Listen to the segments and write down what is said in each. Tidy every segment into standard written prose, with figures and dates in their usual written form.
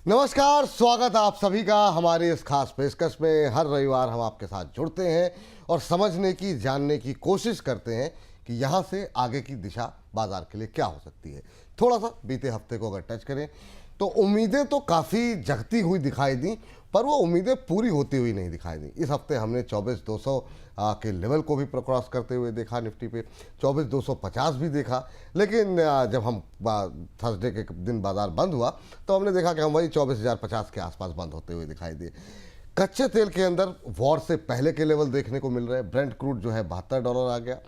नमस्कार, स्वागत आप सभी का हमारे इस खास पेशकश में। हर रविवार हम आपके साथ जुड़ते हैं और समझने की, जानने की कोशिश करते हैं कि यहाँ से आगे की दिशा बाजार के लिए क्या हो सकती है। थोड़ा सा बीते हफ्ते को अगर टच करें तो उम्मीदें तो काफ़ी जगती हुई दिखाई दी, पर वो उम्मीदें पूरी होती हुई नहीं दिखाई दी। इस हफ्ते हमने 24,200 के लेवल को भी क्रॉस करते हुए देखा, निफ्टी पे 24,250 भी देखा। लेकिन जब हम थर्सडे के दिन बाजार बंद हुआ तो हमने देखा कि हम वही 24,050 के आसपास बंद होते हुए दिखाई दिए। कच्चे तेल के अंदर वॉर से पहले के लेवल देखने को मिल रहे हैं। ब्रेंट क्रूड जो है $72 आ गया।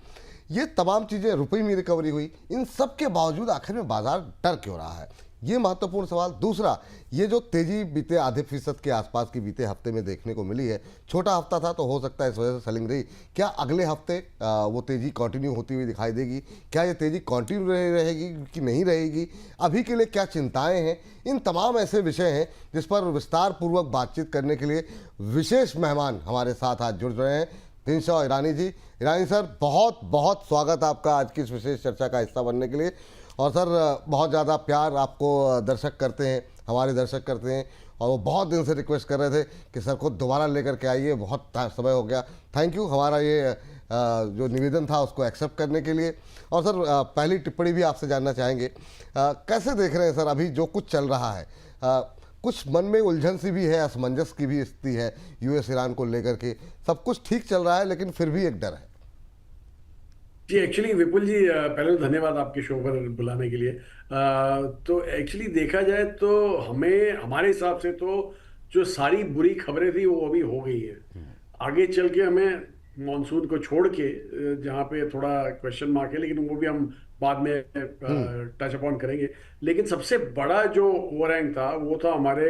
ये तमाम चीज़ें, रुपये में रिकवरी हुई। इन सब के बावजूद आखिर में बाजार डर क्यों रहा है, ये महत्वपूर्ण सवाल। दूसरा, ये जो तेजी बीते आधे फीसद के आसपास की बीते हफ्ते में देखने को मिली है, छोटा हफ्ता था तो हो सकता है इस वजह से सेलिंग रही। क्या अगले हफ्ते वो तेजी कंटिन्यू होती हुई दिखाई देगी? क्या ये तेजी कंटिन्यू रहेगी कि नहीं रहेगी? अभी के लिए क्या चिंताएं हैं? इन तमाम ऐसे विषय हैं जिस पर विस्तार पूर्वक बातचीत करने के लिए विशेष मेहमान हमारे साथ आज जुड़ रहे हैं। तिनसो ईरानी जी। ईरानी सर, बहुत बहुत स्वागत आपका आज की इस विशेष चर्चा का हिस्सा बनने के लिए। और सर, बहुत ज़्यादा प्यार आपको दर्शक करते हैं, हमारे दर्शक करते हैं, और वो बहुत दिन से रिक्वेस्ट कर रहे थे कि सर को दोबारा लेकर के आइए, बहुत समय हो गया। थैंक यू हमारा ये जो निवेदन था उसको एक्सेप्ट करने के लिए। और सर, पहली टिप्पणी भी आपसे जानना चाहेंगे, कैसे देख रहे हैं सर अभी जो कुछ चल रहा है? कुछ मन में उलझन सी भी है, असमंजस की भी स्थिति है यूएस ईरान को लेकर के। सब कुछ ठीक चल रहा है लेकिन फिर भी एक डर है। जी, एक्चुअली विपुल जी, पहले तो धन्यवाद आपके शो पर बुलाने के लिए। तो एक्चुअली देखा जाए तो हमें, हमारे हिसाब से तो जो सारी बुरी खबरें थी वो अभी हो गई है। आगे चल के हमें मॉनसून को छोड़ के जहाँ पे थोड़ा क्वेश्चन मार्क है, लेकिन वो भी हम बाद में टच अपॉन करेंगे। लेकिन सबसे बड़ा जो ओवरहैंग था वो था हमारे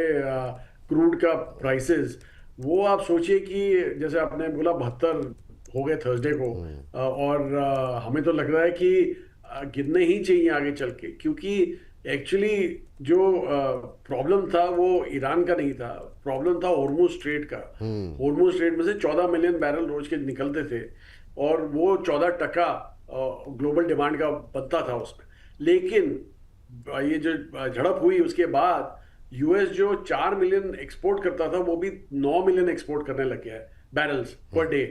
क्रूड का प्राइसेस। वो आप सोचिए कि जैसे आपने बोला 72 हो गए थर्सडे को, और हमें तो लग रहा है कि गिरने ही चाहिए आगे चल के, क्योंकि एक्चुअली जो प्रॉब्लम था वो ईरान का नहीं था, प्रॉब्लम था होर्मुज स्ट्रेट का। होर्मुज स्ट्रेट में से 14 मिलियन बैरल रोज के निकलते थे, और वो 14% ग्लोबल डिमांड का बनता था उसमें। लेकिन ये जो झड़प हुई उसके बाद यूएस जो 4 मिलियन एक्सपोर्ट करता था वो भी 9 मिलियन एक्सपोर्ट करने लग गया है बैरल्स पर डे।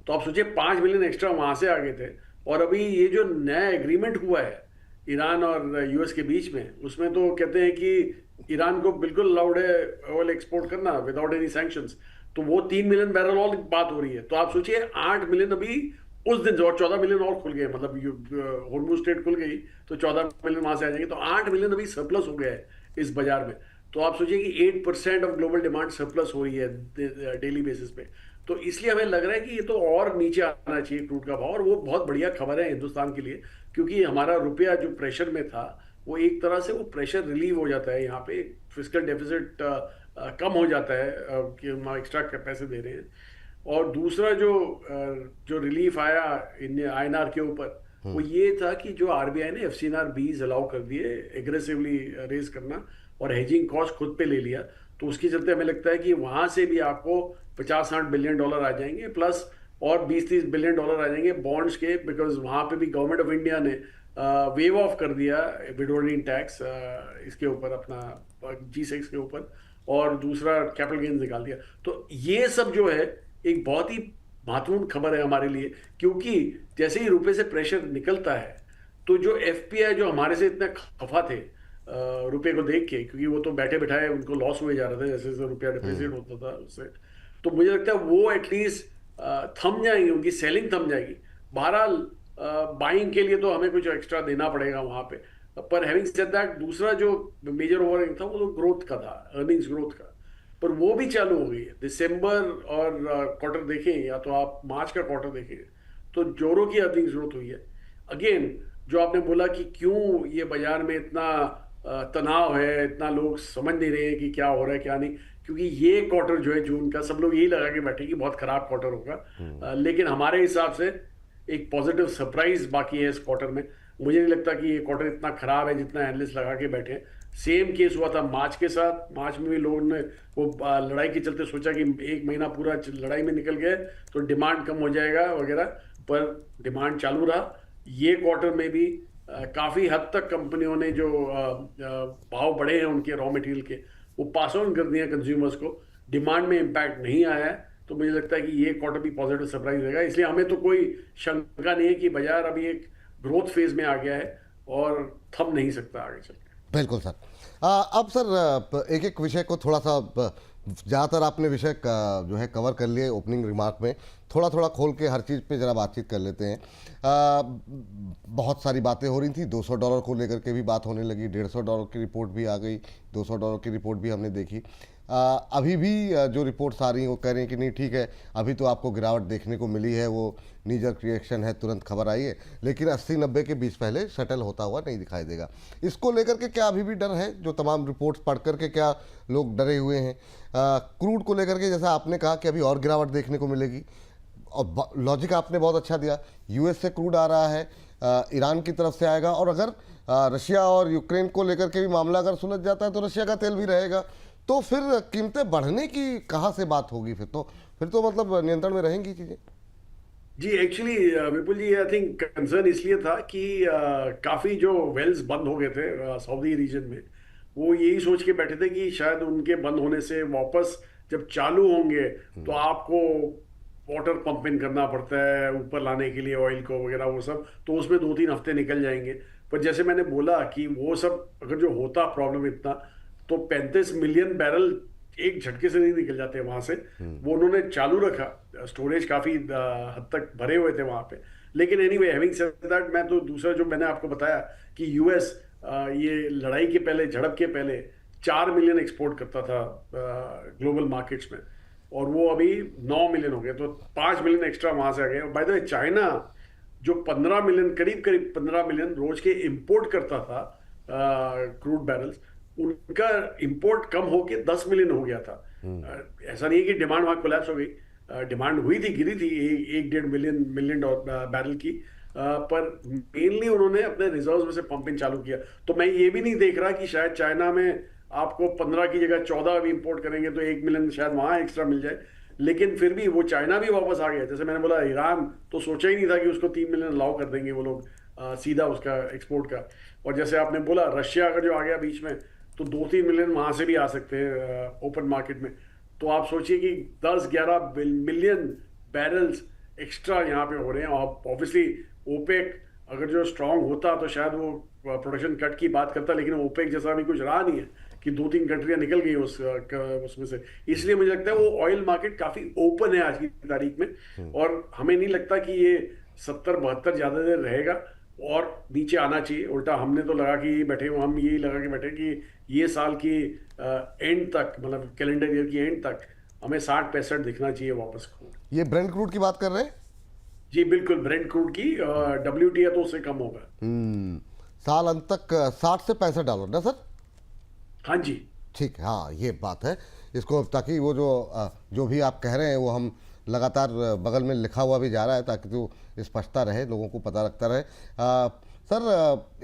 तो आप सोचिए 5 मिलियन एक्स्ट्रा वहां से आ गए थे। और अभी ये जो नया एग्रीमेंट हुआ है ईरान और यूएस के बीच में, उसमें तो कहते हैं कि ईरान को बिल्कुल अलाउड है ऑयल एक्सपोर्ट करना विदाउट एनी सैंक्शंस। तो वो 3 मिलियन बैरल और बात हो रही है। तो आप सोचिए 8 मिलियन अभी उस दिन, और 14 मिलियन और खुल गए, मतलब होर्मुज स्ट्रेट खुल गई तो 14 मिलियन वहां से आ जाएंगे, तो 8 मिलियन अभी सरप्लस हो गया है इस बाजार में। तो आप सोचिए कि 8% ऑफ ग्लोबल डिमांड सरप्लस हो रही है डेली बेसिस पे। तो इसलिए हमें लग रहा है कि ये तो और नीचे आना चाहिए क्रूड का भाव, और वो बहुत बढ़िया खबर है हिंदुस्तान के लिए, क्योंकि हमारा रुपया जो प्रेशर में था वो एक तरह से वो प्रेशर रिलीव हो जाता है। यहाँ पे फिस्कल डेफिसिट कम हो जाता है कि हम एक्स्ट्रा पैसे दे रहे हैं। और दूसरा जो रिलीफ आया इन आईएनआर के ऊपर, वो ये था कि जो आरबीआई ने एफसीएनआर बीज अलाउ कर दिए एग्रेसिवली रेज करना, और हेजिंग कॉस्ट खुद पे ले लिया। तो उसके चलते हमें लगता है कि वहां से भी आपको 50-60 बिलियन डॉलर आ जाएंगे, प्लस और 20-30 बिलियन डॉलर आ जाएंगे बॉन्ड्स के, बिकॉज वहां पे भी गवर्नमेंट ऑफ इंडिया ने वेव ऑफ कर दिया विडोरिंग टैक्स इसके ऊपर, अपना G6 के ऊपर, और दूसरा कैपिटल गेन्स निकाल दिया। तो ये सब जो है एक बहुत ही महत्वपूर्ण खबर है हमारे लिए, क्योंकि जैसे ही रुपए से प्रेशर निकलता है तो जो एफपीआई जो हमारे से इतने खफा थे रुपए को देख के, क्योंकि वो तो बैठे बैठाए उनको लॉस हुए जा रहा था जैसे जैसे रुपया डिप्रिसिएट होता था उससे, तो मुझे लगता है वो एटलीस्ट थम जाएंगे, उनकी सेलिंग थम जाएगी। बहरहाल बाइंग के लिए तो हमें कुछ एक्स्ट्रा देना पड़ेगा वहां पे। पर हैविंग सेड दैट, दूसरा जो मेजर ओवरहैंग था वो तो ग्रोथ का था, अर्निंग्स ग्रोथ का, पर वो भी चालू हो गई है। दिसंबर और क्वार्टर देखें या तो आप मार्च का क्वार्टर देखें तो जोरों की अर्निंग्स ग्रोथ हुई है। अगेन, जो आपने बोला कि क्यों ये बाजार में इतना तनाव है, इतना लोग समझ नहीं रहे हैं कि क्या हो रहा है क्या नहीं, क्योंकि ये क्वार्टर जो है जून का, सब लोग यही लगा के बैठे कि बहुत खराब क्वार्टर होगा। लेकिन हमारे हिसाब से एक पॉजिटिव सरप्राइज बाकी है इस क्वार्टर में। मुझे नहीं लगता कि ये क्वार्टर इतना खराब है जितना एनालिस्ट लगा के बैठे हैं। सेम केस हुआ था मार्च के साथ। मार्च में भी लोगों ने वो लड़ाई के चलते सोचा कि एक महीना पूरा लड़ाई में निकल गया तो डिमांड कम हो जाएगा वगैरह, पर डिमांड चालू रहा। ये क्वार्टर में भी काफ़ी हद तक कंपनियों ने जो भाव बढ़े हैं उनके रॉ मटेरियल के, वो पास ऑन कर दिए कंज्यूमर्स को, डिमांड में इम्पैक्ट नहीं आया है, तो मुझे लगता है कि ये क्वार्टर भी पॉजिटिव सरप्राइज रहेगा। इसलिए हमें तो कोई शंका नहीं है कि बाजार अभी एक ग्रोथ फेज में आ गया है और थम नहीं सकता आगे चल के। बिल्कुल सर। अब सर एक एक विषय को थोड़ा सा ज़्यादातर आपने विषय जो है कवर कर लिए ओपनिंग रिमार्क में, थोड़ा थोड़ा खोल के हर चीज़ पे ज़रा बातचीत कर लेते हैं। बहुत सारी बातें हो रही थी, $200 को लेकर के भी बात होने लगी, $150 की रिपोर्ट भी आ गई, $200 की रिपोर्ट भी हमने देखी। अभी भी जो रिपोर्ट्स आ रही हैं वो कह रही हैं कि नहीं ठीक है, अभी तो आपको गिरावट देखने को मिली है, वो नीजर रिएक्शन है, तुरंत खबर आई है, लेकिन 80-90 के बीच पहले सेटल होता हुआ नहीं दिखाई देगा। इसको लेकर के क्या अभी भी डर है? जो तमाम रिपोर्ट्स पढ़ करके क्या लोग डरे हुए हैं? क्रूड को लेकर के जैसा आपने कहा कि अभी और गिरावट देखने को मिलेगी, और लॉजिक आपने बहुत अच्छा दिया, यूएस से क्रूड आ रहा है, ईरान की तरफ से आएगा, और अगर रशिया और यूक्रेन को लेकर के भी मामला अगर सुलझ जाता है तो रशिया का तेल भी रहेगा, तो फिर कीमतें बढ़ने की कहाँ से बात होगी? फिर तो मतलब नियंत्रण में रहेंगी चीज़ें। जी actually Vipul ji, I think concern इसलिए था कि काफ़ी जो वेल्स बंद हो गए थे सऊदी रीजन में, वो यही सोच के बैठे थे कि शायद उनके बंद होने से वापस जब चालू होंगे तो आपको वाटर पंप इन करना पड़ता है ऊपर लाने के लिए ऑयल को वगैरह, वो सब तो उसमें 2-3 हफ्ते निकल जाएंगे। पर जैसे मैंने बोला कि वो सब अगर जो होता प्रॉब्लम इतना, तो 35 मिलियन बैरल एक झटके से नहीं निकल जाते वहां से। वो उन्होंने चालू रखा, स्टोरेज काफी हद तक भरे हुए थे वहां पे। लेकिन एनीवे, हैविंग सेड दैट, मैं तो दूसरा जो मैंने आपको बताया कि यूएस ये लड़ाई के पहले, झड़प के पहले 4 मिलियन एक्सपोर्ट करता था ग्लोबल मार्केट्स में, और वो अभी 9 मिलियन हो गए, तो 5 मिलियन एक्स्ट्रा वहां से आ गए। बाय द वे, चाइना जो 15 मिलियन, करीब करीब 15 मिलियन रोज के इंपोर्ट करता था क्रूड बैरल्स, उनका इंपोर्ट कम होके 10 मिलियन हो गया था। ऐसा नहीं है कि डिमांड वहां कोलैप्स हो गई, डिमांड हुई थी, गिरी थी 1-1.5 मिलियन बैरल की, पर मेनली उन्होंने अपने रिजर्व्स में से पंपिंग चालू किया। तो मैं ये भी नहीं देख रहा कि शायद चाइना में आपको 15 की जगह 14 भी इंपोर्ट करेंगे तो 1 मिलियन शायद वहां एक्स्ट्रा मिल जाए, लेकिन फिर भी वो चाइना भी वापस आ गया। जैसे मैंने बोला, ईरान तो सोचा ही नहीं था कि उसको 3 मिलियन अलाउ कर देंगे वो लोग सीधा उसका एक्सपोर्ट का। और जैसे आपने बोला, रशिया अगर जो आ गया बीच में, तो 2-3 मिलियन वहां से भी आ सकते हैं ओपन मार्केट में। तो आप सोचिए कि 10-11 मिलियन बैरल्स एक्स्ट्रा यहाँ पे हो रहे हैं। और ऑब्वियसली ओपेक अगर जो स्ट्रांग होता तो शायद वो प्रोडक्शन कट की बात करता, लेकिन ओपेक जैसा भी कुछ रहा नहीं है कि 2-3 कंट्रियां निकल गई उसमें से। इसलिए मुझे लगता है वो ऑयल मार्केट काफी ओपन है आज की तारीख में, और हमें नहीं लगता कि ये 70-72 ज्यादा देर रहेगा और नीचे आना चाहिए। उल्टा हमने तो लगा कि बैठे, हम यही लगा के बैठे कि ये साल की एंड तक, मतलब कैलेंडर ईयर की एंड तक हमें 60-65 दिखना चाहिए वापस को। ये ब्रेंट क्रूड की बात कर रहे हैं? जी बिल्कुल, ब्रेंट क्रूड की। WTI तो उससे कम होगा। साल अंत तक $60 से $65 ना सर? हाँ जी, ठीक है, हाँ ये बात है। इसको ताकि वो जो भी आप कह रहे हैं वो हम लगातार बगल में लिखा हुआ भी जा रहा है, ताकि तो स्पष्टता रहे, लोगों को पता लगता रहे। सर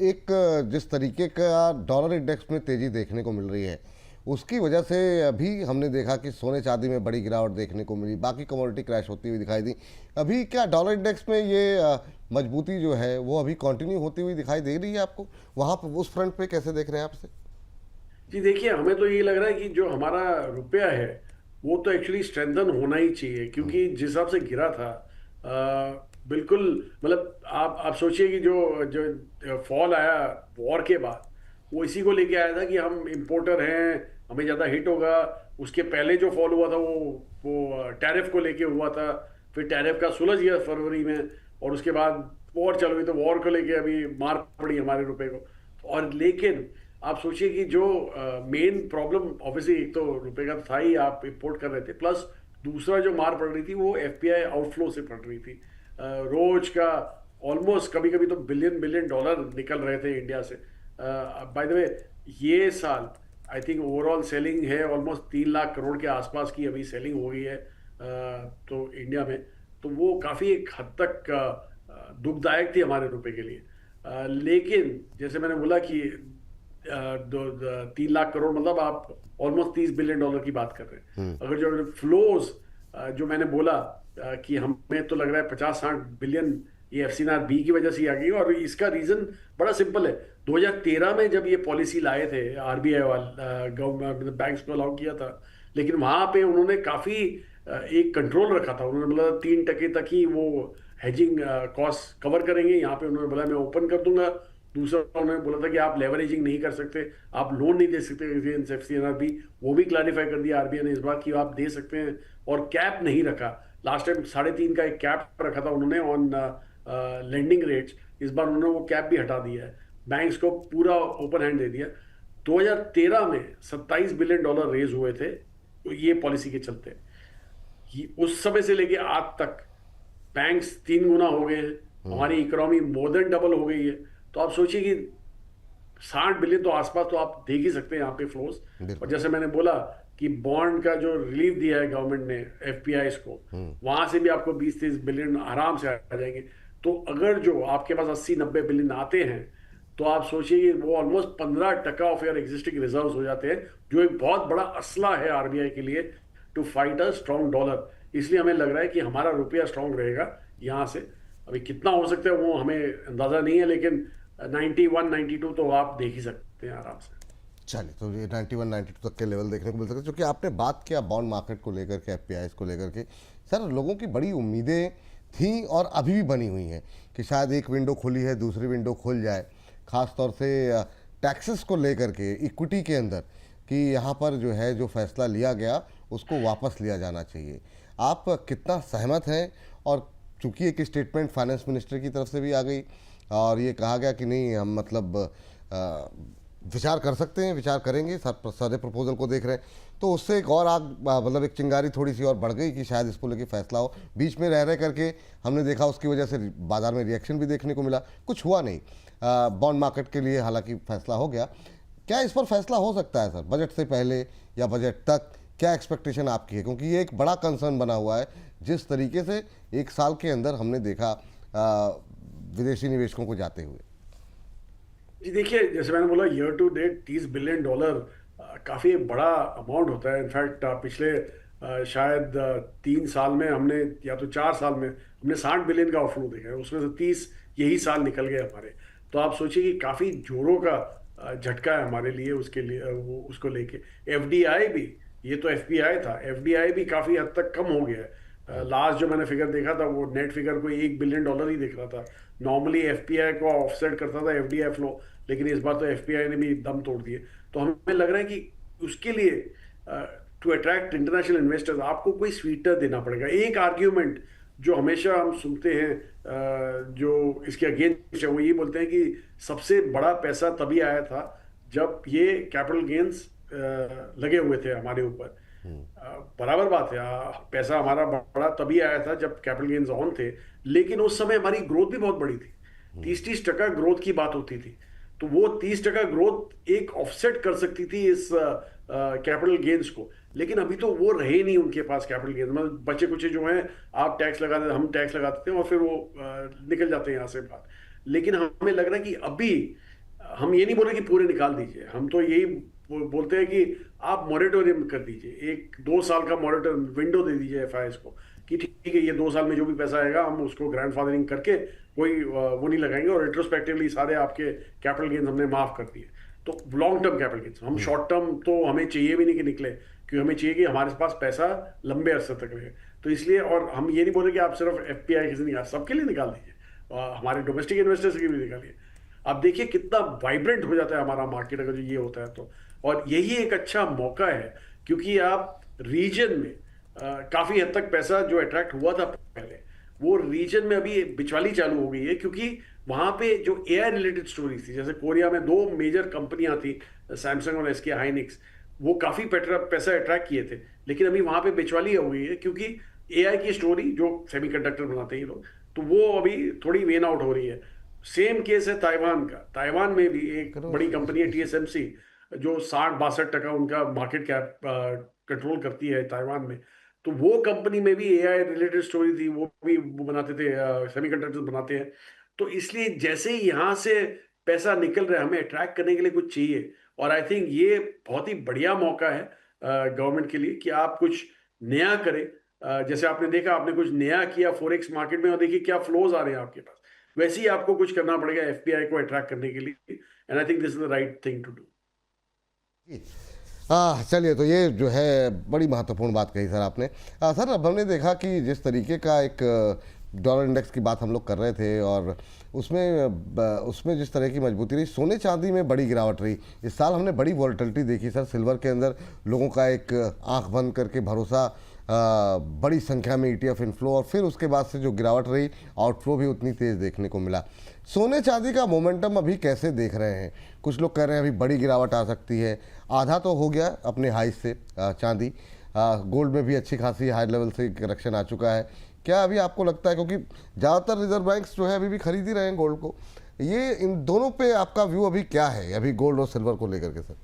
एक जिस तरीके का डॉलर इंडेक्स में तेज़ी देखने को मिल रही है, उसकी वजह से अभी हमने देखा कि सोने चांदी में बड़ी गिरावट देखने को मिली, बाकी कमोडिटी क्रैश होती हुई दिखाई दी। अभी क्या डॉलर इंडेक्स में ये मजबूती जो है वो अभी कंटिन्यू होती हुई दिखाई दे रही है आपको? वहाँ पर उस फ्रंट पे कैसे देख रहे हैं आपसे? जी देखिए, हमें तो ये लग रहा है कि जो हमारा रुपया है वो तो एक्चुअली स्ट्रेंथन होना ही चाहिए, क्योंकि जिस हिसाब से गिरा था, बिल्कुल, मतलब आप सोचिए कि जो जो फॉल आया वॉर के बाद, वो इसी को लेके आया था कि हम इंपोर्टर हैं, हमें ज़्यादा हिट होगा। उसके पहले जो फॉल हुआ था वो टैरिफ को लेके हुआ था, फिर टैरिफ का सुलझ गया फरवरी में, और उसके बाद वॉर चालू हुई, तो वॉर को लेके अभी मार पड़ी हमारे रुपए को। और लेकिन आप सोचिए कि जो मेन प्रॉब्लम ऑब्वियसली एक तो रुपए का था ही, आप इंपोर्ट कर रहे थे, प्लस दूसरा जो मार पड़ रही थी वो एफपीआई आउटफ्लो से पड़ रही थी। रोज का ऑलमोस्ट कभी कभी तो बिलियन डॉलर निकल रहे थे इंडिया से। बाय द वे, ये साल आई थिंक ओवरऑल सेलिंग है ऑलमोस्ट 3 लाख करोड़ के आसपास की अभी सेलिंग हो गई है तो इंडिया में। तो वो काफ़ी एक हद तक दुखदायक थी हमारे रुपए के लिए। लेकिन जैसे मैंने बोला कि 3 लाख करोड़ मतलब आप ऑलमोस्ट 30 बिलियन डॉलर की बात कर रहे हैं। अगर जो फ्लोज जो मैंने बोला कि हमें तो लग रहा है 50-60 बिलियन ये एफसीआर बी की वजह से ही आ गई, और इसका रीजन बड़ा सिंपल है। 2013 में जब ये पॉलिसी लाए थे आरबीआई वाले, गवर्नमेंट बैंक्स को अलाउ किया था, लेकिन वहां पे उन्होंने काफी एक कंट्रोल रखा था। उन्होंने बोला 3% तक ही वो हेजिंग कॉस्ट कवर करेंगे। यहाँ पे उन्होंने बोला मैं ओपन कर दूंगा। दूसरा उन्होंने बोला था कि आप लेवरेजिंग नहीं कर सकते, आप लोन नहीं दे सकते अगेंस्ट एफसीआर बी, वो भी क्लैरिफाई कर दिया आरबीआई ने इस बार कि आप दे सकते हैं। और कैप नहीं रखा। लास्ट टाइम 3.5 का एक कैप रखा था उन्होंने ऑन लेंडिंग रेट्स, इस बार उन्होंने वो कैप भी हटा दिया है, बैंक्स को पूरा ओपन हैंड दे दिया। 2013 में $27 बिलियन रेज हुए थे ये पॉलिसी के चलते। उस समय से लेके आज तक बैंक्स 3 गुना हो गए हैं, हमारी इकोनॉमी मोर देन डबल हो गई है। तो आप सोचिए कि 60 बिलियन तो आसपास तो आप देख ही सकते हैं यहाँ पे फ्लोज। और बिल्कुल। जैसे मैंने बोला कि बॉन्ड का जो रिलीफ दिया है गवर्नमेंट ने एफपीआई को, वहां से भी आपको 20-30 बिलियन आराम से आ जाएंगे। तो अगर जो आपके पास 80-90 बिलियन आते हैं, तो आप सोचिए कि वो almost 15% of your existing reserve हो जाते हैं, जो एक बहुत बड़ा असला है आरबीआई के लिए to fight a strong dollar. इसलिए हमें लग रहा है कि हमारा रुपया स्ट्रॉन्ग रहेगा यहाँ से। अभी कितना हो सकता है वो हमें अंदाजा नहीं है, लेकिन 91-92 तो आप देख ही सकते हैं आराम से। चलिए, तो ये 91-92 तक के लेवल देखने को मिल सकते हैं। क्योंकि आपने बात किया बॉन्ड मार्केट को लेकर के, एफपीआई को लेकर के, सर लोगों की बड़ी उम्मीदें थी और अभी भी बनी हुई हैं कि शायद एक विंडो खुली है, दूसरी विंडो खुल जाए, ख़ास तौर से टैक्सेस को लेकर के इक्विटी के अंदर, कि यहाँ पर जो है जो फैसला लिया गया उसको वापस लिया जाना चाहिए। आप कितना सहमत हैं? और चूंकि एक स्टेटमेंट फाइनेंस मिनिस्टर की तरफ से भी आ गई और ये कहा गया कि नहीं, हम मतलब विचार कर सकते हैं, विचार करेंगे, सारे प्रपोजल को देख रहे हैं, तो उससे एक और आग, मतलब एक चिंगारी थोड़ी सी और बढ़ गई कि शायद इसको लेके फैसला हो। बीच में रह रह करके हमने देखा उसकी वजह से बाजार में रिएक्शन भी देखने को मिला, कुछ हुआ नहीं बॉन्ड मार्केट के लिए, हालांकि फैसला हो गया। क्या इस पर फैसला हो सकता है सर, बजट से पहले या बजट तक? क्या एक्सपेक्टेशन आपकी है? क्योंकि ये एक बड़ा कंसर्न बना हुआ है, जिस तरीके से एक साल के अंदर हमने देखा विदेशी निवेशकों को जाते हुए। जी देखिए, जैसे मैंने बोला ईयर टू डेट $30 बिलियन काफ़ी बड़ा अमाउंट होता है। इनफैक्ट पिछले शायद 3 साल में हमने, या तो 4 साल में हमने 60 बिलियन का आउटफ्लो देखा है, उसमें से 30 यही साल निकल गए हमारे। तो आप सोचिए कि काफ़ी जोरों का झटका है हमारे लिए, उसके लिए वो उसको लेके। एफडीआई भी, ये तो एफपीआई था, एफडीआई भी काफ़ी हद तक कम हो गया है। लास्ट जो मैंने फिगर देखा था वो नेट फिगर कोई $1 बिलियन ही दिख रहा था। नॉर्मली एफपीआई को ऑफसेट करता था एफडीआई फ्लो, लेकिन इस बार तो एफपीआई ने भी दम तोड़ दिए। तो हमें लग रहा है कि उसके लिए टू अट्रैक्ट इंटरनेशनल इन्वेस्टर्स आपको कोई स्वीटर देना पड़ेगा। एक आर्ग्यूमेंट जो हमेशा हम सुनते हैं जो इसके अगेंस्ट है, वो ये बोलते हैं कि सबसे बड़ा पैसा तभी आया था जब ये कैपिटल गेन्स लगे हुए थे हमारे ऊपर। बराबर बात है, पैसा हमारा बड़ा तभी आया था जब कैपिटल गेन्स ऑन थे, लेकिन उस समय हमारी ग्रोथ भी बहुत बड़ी थी। 30-30% ग्रोथ की बात होती थी। तो वो 30% ग्रोथ एक ऑफसेट कर सकती थी इस कैपिटल गेन्स को, लेकिन अभी तो वो रहे नहीं उनके पास कैपिटल गेन्स। मतलब बचे कुछ जो हैं, आप टैक्स लगा देते, हम टैक्स लगा देते हैं और फिर वो निकल जाते हैं यहाँ से बाहर। लेकिन हमें लग रहा है कि अभी हम ये नहीं बोल रहे कि पूरे निकाल दीजिए, हम तो यही बोलते हैं कि आप मॉरेटोरियम कर दीजिए, 1-2 साल का मॉरेटोरियम विंडो दे दीजिए एफआईएस को, कि ठीक है ये 2 साल में जो भी पैसा आएगा हम उसको ग्रैंडफादरिंग करके कोई वो नहीं लगाएंगे, और रेट्रोस्पेक्टिवली सारे आपके कैपिटल गेन्स हमने माफ कर दिए। तो लॉन्ग टर्म कैपिटल गेन्स, हम शॉर्ट टर्म तो हमें चाहिए भी नहीं कि निकले, क्योंकि हमें चाहिए कि हमारे पास पैसा लंबे अरसे तक रहे। तो इसलिए, और हम ये नहीं बोल रहे कि आप सिर्फ एफपीआई से निकाल, सबके लिए निकाल दीजिए, हमारे डोमेस्टिक इन्वेस्टर्स की भी निकालिए। आप देखिए कितना वाइब्रेंट हो जाता है हमारा मार्केट अगर ये होता है तो। और यही एक अच्छा मौका है, क्योंकि आप रीजन में काफी हद तक पैसा जो अट्रैक्ट हुआ था पहले, वो रीजन में अभी बिचवाली चालू हो गई है, क्योंकि वहां पे जो एआई रिलेटेड स्टोरीज थी, जैसे कोरिया में 2 मेजर कंपनियां थी, सैमसंग और एसके हाइनिक्स, वो काफी पैसा अट्रैक्ट किए थे। लेकिन अभी वहां पे बिचवाली हो गई है, क्योंकि एआई की स्टोरी जो सेमीकंडक्टर बनाते हैं ये लोग, तो वो अभी थोड़ी वेन आउट हो रही है। सेम केस है ताइवान का। ताइवान में भी एक बड़ी कंपनी है टीएसएमसी, जो 60-62% उनका मार्केट कैप कंट्रोल करती है ताइवान में। तो वो कंपनी में भी एआई रिलेटेड स्टोरी थी, वो भी वो बनाते थे, सेमीकंडक्टर्स बनाते हैं। तो इसलिए जैसे ही यहाँ से पैसा निकल रहा है, हमें अट्रैक्ट करने के लिए कुछ चाहिए। और आई थिंक ये बहुत ही बढ़िया मौका है गवर्नमेंट के लिए कि आप कुछ नया करें, जैसे आपने देखा, आपने कुछ नया किया फॉरेक्स मार्केट में और देखिए क्या फ्लोज आ रहे हैं आपके पास। वैसे ही आपको कुछ करना पड़ेगा एफपीआई को अट्रैक्ट करने के लिए, and I think this is the right thing to do. जी। चलिए, तो ये जो है बड़ी महत्वपूर्ण बात कही सर आपने। सर, अब हमने देखा कि जिस तरीके का एक डॉलर इंडेक्स की बात हम लोग कर रहे थे, और उसमें जिस तरह की मजबूती रही, सोने चांदी में बड़ी गिरावट रही। इस साल हमने बड़ी वॉलेटिलिटी देखी सर। सिल्वर के अंदर लोगों का एक आंख बंद करके भरोसा, बड़ी संख्या में ईटीएफ इनफ्लो, और फिर उसके बाद से जो गिरावट रही, आउटफ्लो भी उतनी तेज़ देखने को मिला। सोने चांदी का मोमेंटम अभी कैसे देख रहे हैं? कुछ लोग कह रहे हैं अभी बड़ी गिरावट आ सकती है। आधा तो हो गया अपने हाई से चांदी। गोल्ड में भी अच्छी खासी हाई लेवल से करेक्शन आ चुका है। क्या अभी आपको लगता है, क्योंकि ज़्यादातर रिजर्व बैंक्स जो है अभी भी खरीद ही रहे हैं गोल्ड को, ये इन दोनों पे आपका व्यू अभी क्या है, अभी गोल्ड और सिल्वर को लेकर के सर?